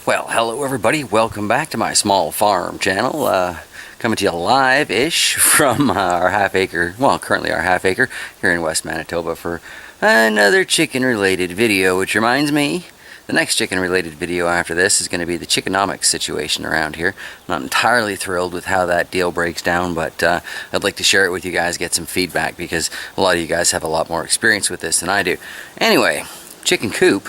Well, hello everybody, welcome back to my small farm channel, coming to you live-ish from our half-acre, well, currently our half-acre here in West Manitoba for another chicken-related video, which reminds me, the next chicken-related video after this is going to be the chickenomics situation around here. I'm not entirely thrilled with how that deal breaks down, but I'd like to share it with you guys, get some feedback, because a lot of you guys have a lot more experience with this than I do. Anyway, chicken coop.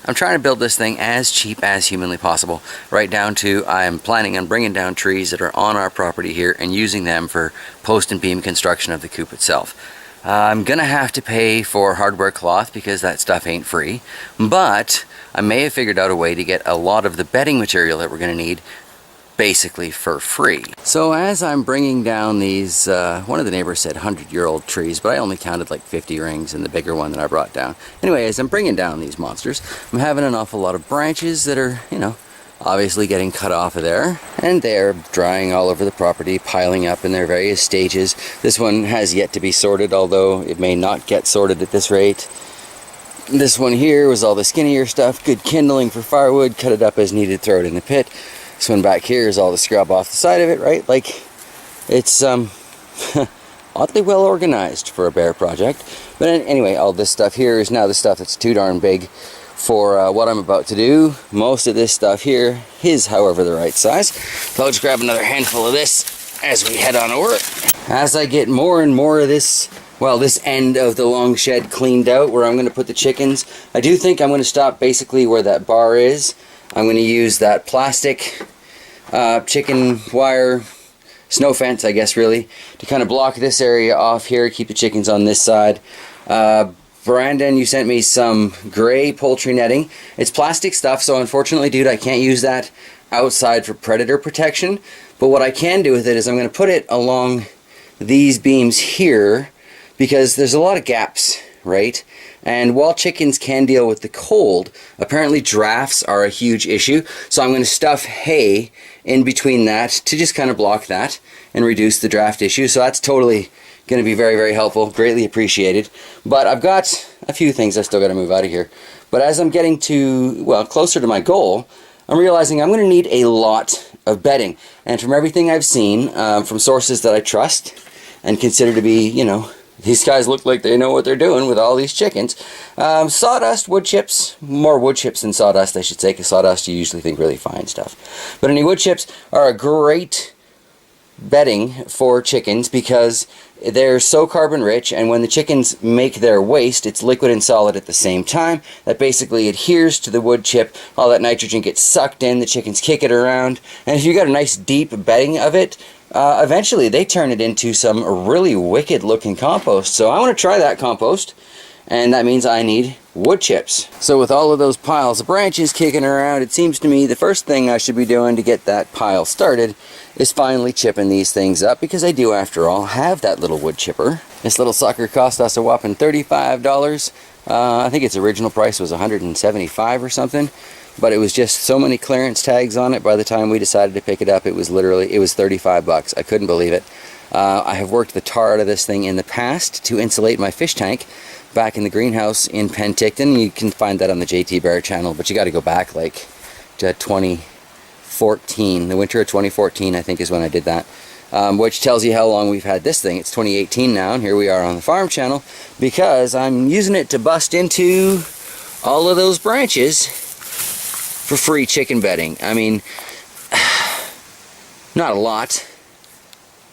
I'm trying to build this thing as cheap as humanly possible, right down to I'm planning on bringing down trees that are on our property here and using them for post and beam construction of the coop itself. I'm gonna have to pay for hardware cloth because that stuff ain't free, but I may have figured out a way to get a lot of the bedding material that we're gonna need basically for free. So as I'm bringing down these, one of the neighbors said 100-year-old trees, but I only counted like 50 rings in the bigger one that I brought down. Anyway, as I'm bringing down these monsters, I'm having an awful lot of branches that are, you know, obviously getting cut off of there, and they're drying all over the property, piling up in their various stages. This one has yet to be sorted, although it may not get sorted at this rate. This one here was all the skinnier stuff, good kindling for firewood, cut it up as needed, throw it in the pit. This one back here is all the scrub off the side of it, right? Like, it's oddly well organized for a bear project. But anyway, all this stuff here is now the stuff that's too darn big for what I'm about to do. Most of this stuff here is, however, the right size. So I'll just grab another handful of this as we head on over. As I get more and more of this, well, this end of the long shed cleaned out where I'm going to put the chickens, I do think I'm going to stop basically where that bar is. I'm going to use that plastic chicken wire snow fence, I guess, really, to kind of block this area off here, keep the chickens on this side. Brandon, you sent me some gray poultry netting. It's plastic stuff, so unfortunately, dude, I can't use that outside for predator protection. But what I can do with it is I'm going to put it along these beams here, because there's a lot of gaps, right? And while chickens can deal with the cold, apparently drafts are a huge issue. So I'm going to stuff hay in between that to just kind of block that and reduce the draft issue. So that's totally going to be very, very helpful, greatly appreciated. But I've got a few things I still got to move out of here. But as I'm getting to, well, closer to my goal, I'm realizing I'm going to need a lot of bedding. And from everything I've seen from sources that I trust and consider to be, you know, these guys look like they know what they're doing with all these chickens. Sawdust, wood chips, more wood chips than sawdust, I should say, because sawdust you usually think really fine stuff. But any wood chips are a great bedding for chickens because they're so carbon rich, and when the chickens make their waste, it's liquid and solid at the same time. That basically adheres to the wood chip. All that nitrogen gets sucked in, the chickens kick it around, and if you got a nice deep bedding of it, eventually they turn it into some really wicked looking compost. So I want to try that compost, and that means I need wood chips. So with all of those piles of branches kicking around, it seems to me the first thing I should be doing to get that pile started is finally chipping these things up, because I do, after all, have that little wood chipper. This little sucker cost us a whopping $35. I think its original price was $175 or something. But it was just so many clearance tags on it. By the time we decided to pick it up, it was literally, it was 35 bucks. I couldn't believe it. I have worked the tar out of this thing in the past to insulate my fish tank back in the greenhouse in Penticton. You can find that on the JT Bear channel, but you got to go back like to 2014. The winter of 2014, I think, is when I did that. Which tells you how long we've had this thing. It's 2018 now, and here we are on the farm channel, because I'm using it to bust into all of those branches for free chicken bedding. I mean, not a lot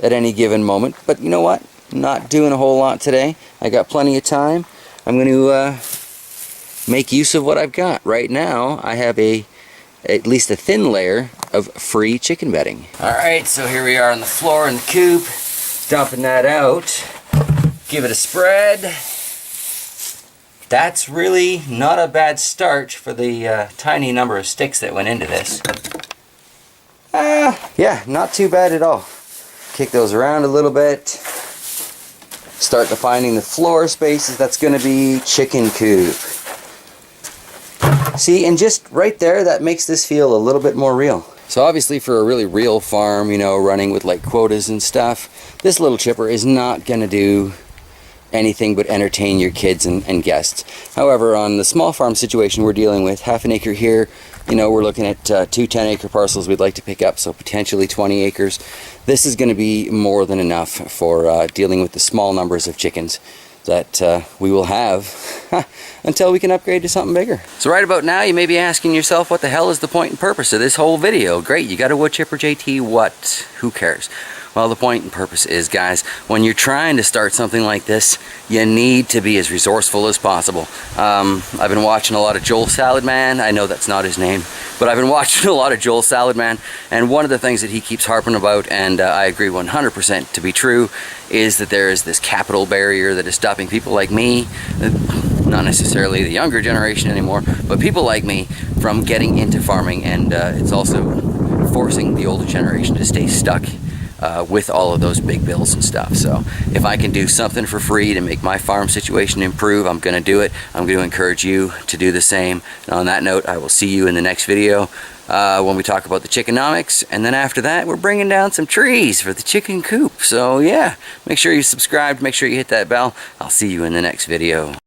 at any given moment, but you know what? Not doing a whole lot today. I got plenty of time. I'm going to make use of what I've got. Right now, I have at least a thin layer of free chicken bedding. Alright, so here we are on the floor in the coop, dumping that out. Give it a spread. That's really not a bad start for the tiny number of sticks that went into this. Yeah, not too bad at all. Kick those around a little bit. Start defining the floor spaces. That's going to be chicken coop. See, and just right there, that makes this feel a little bit more real. So obviously for a really real farm, you know, running with like quotas and stuff, this little chipper is not going to do anything but entertain your kids and guests. However, on the small farm situation we're dealing with, half an acre here, you know, we're looking at 2 10-acre parcels we'd like to pick up, so potentially 20 acres. This is going to be more than enough for dealing with the small numbers of chickens that we will have until we can upgrade to something bigger. So right about now you may be asking yourself, what the hell is the point and purpose of this whole video? Great, you got a wood chipper, JT, what? Who cares? Well, the point and purpose is, guys, when you're trying to start something like this, you need to be as resourceful as possible. I've been watching a lot of Joel Saladman. I know that's not his name, but I've been watching a lot of Joel Saladman, and one of the things that he keeps harping about, and I agree 100% to be true, is that there is this capital barrier that is stopping people like me, not necessarily the younger generation anymore, but people like me from getting into farming, and it's also forcing the older generation to stay stuck with all of those big bills and stuff. So if I can do something for free to make my farm situation improve, I'm going to do it. I'm going to encourage you to do the same. And on that note, I will see you in the next video when we talk about the chickenomics, and then after that we're bringing down some trees for the chicken coop. So yeah, make sure you subscribe, make sure you hit that bell. I'll see you in the next video.